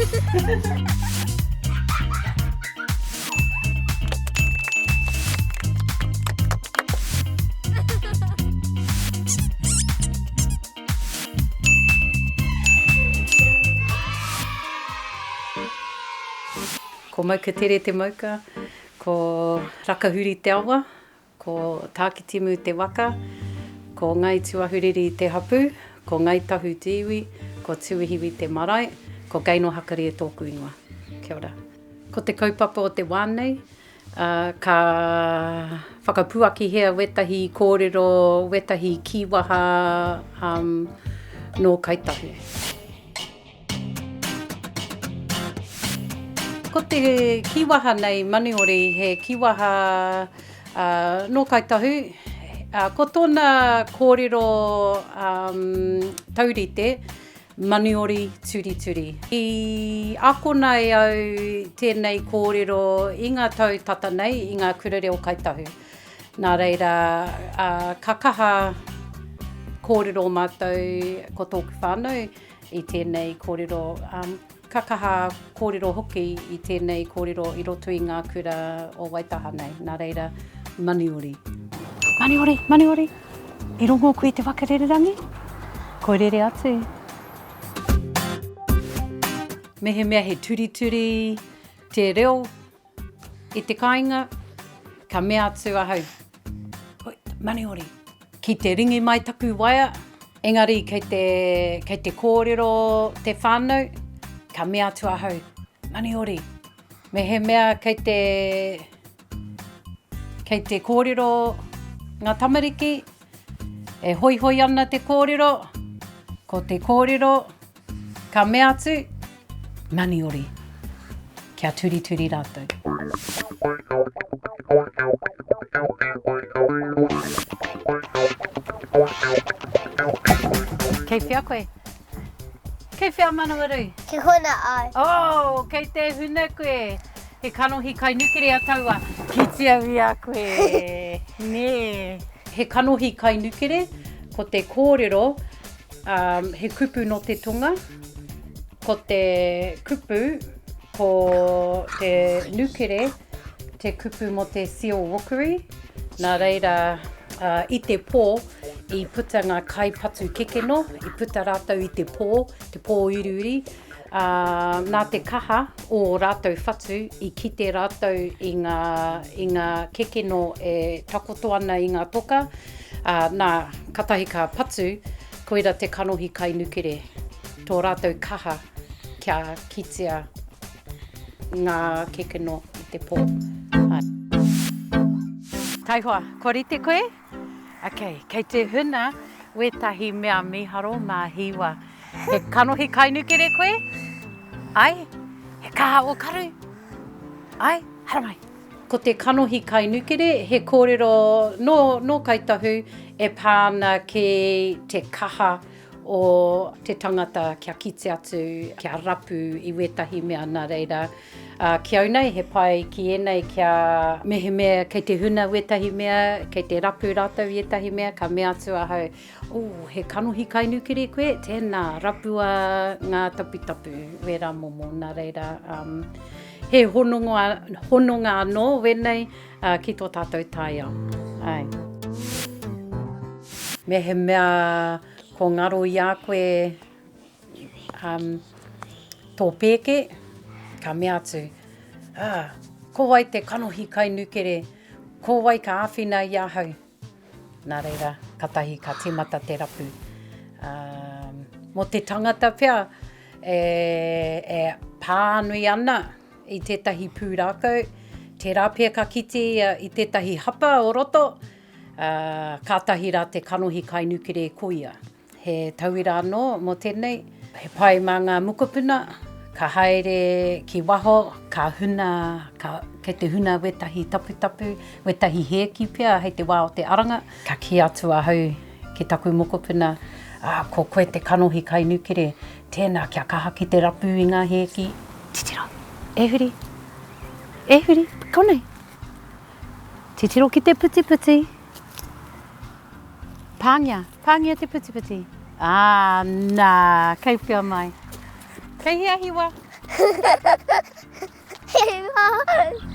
Ko mauka tere te mauka, ko rakahuri te awa, ko tākitimu te waka, ko Ngāi Tuahuriri te hapu, ko Ngāi Tahu te iwi, ko Tuihiwi te marae, ko Gaynor hakare e tōku ingoa. Kia ora. Ko te kaupapa o te rānei, ka whakapuaki hea wetahi korero, wetahi kīwaha no Ngāi Tahu. Ko te kiwaha nei maniori, he kiwaha no Ngāi Tahu, ko tōna korero taurite, maniori turi. I ako nei au tēnei korero i ngā tau tata nei, i ngā kurere o Ngāi Tahu. Nā reira, ka kaha korero mātou ko tōku whānau i tēnei korero, ka kaha korero hoki i tēnei korero i roto i ngā kura o Waitaha nei. Nā reira, maniori. Maniori, i rongo koe te wakarererangi? Koerere atu. Mehemea he turi, te reo, i te kāinga, ka mea atu ahau. Maniori, ki te ringi mai taku waia, engari kei te kōrero te whānau, ka mea atu ahau. Maniori, mehemea kei te kōrero ngā tamariki, e hoihoi ana te kōrero, ko te kōrero, ka mea atu, maniori, kia turi rātou. Kei whia koe? Kei whia Manawarū? Ke hona ai. Oh, kei te huna koe. He kanohi kainukere a taua. Ki tia wia koe. Ne. He kanohi kainukere, ko te kōrero, he kupu no te tonga. Ko te kupu, ko te nukere, te kupu mo te sio wokuri. Nā reira, i te pō, i puta ngā kaipatu kekeno, i puta rātou i te pō uriuri. Nā te kaha o rātou whatu, i kite rātou i ngā kekeno e takoto ana i ngā toka. Nā katahi ka patu, koira te kanohi kainukere. Tō rātou kaha kia kitea ngā kekeno i te pō. Taihoa, korite koe? Okay, kei te huna, wetahi mea miharo mā hiwa. He kanohi kainukere koe? Ai, he kaha o karu? Ai, haramai. Ko te kanohi kainukere, he kōrero no Ngāi Tahu e pāna ki te kaha o te tangata kia kite atu, kia rapu i wetahi mea nā reira. Ki au nei, he pai ki ēnei kia mehemea kei te huna wetahi mea, kei te rapu rātou i etahi mea, ka mea atu ahau. He kanohi kainukere koe, tēnā rapua ngā tapu, wera momo nā reira. He hononga anō wenei ki tō tātou tāia. Ai. Mehemea ko ngaro i a koe tō pēke, ka mea atu. Ko wai te kanohi kainukere, ko wai ka āwhina i ahau. Nā reira, katahi ka tīmata te rapu. Mo te tangata pia, e pānui ana i tētahi pūrākau, tērā pia ka kite i tētahi hapa o roto, kātahi rā te kanohi kainukere koia. He tauira anō mo tēnei, he pai mā ngā mukupuna, ka haere ki waho, ka huna, kei te huna wetahi tapu, wetahi heki pia, hei te wā o te aranga. Ka ki atu ahau ki taku mokopuna, ko koe te kanohi kainukere, tēnā kia kaha ki te rapu i ngā heki. Titiro, ehuri, konei. Titiro ki te puti. Pāngia te puti. Nā, kei whia mai. Kei hea hiwa. Hei wā.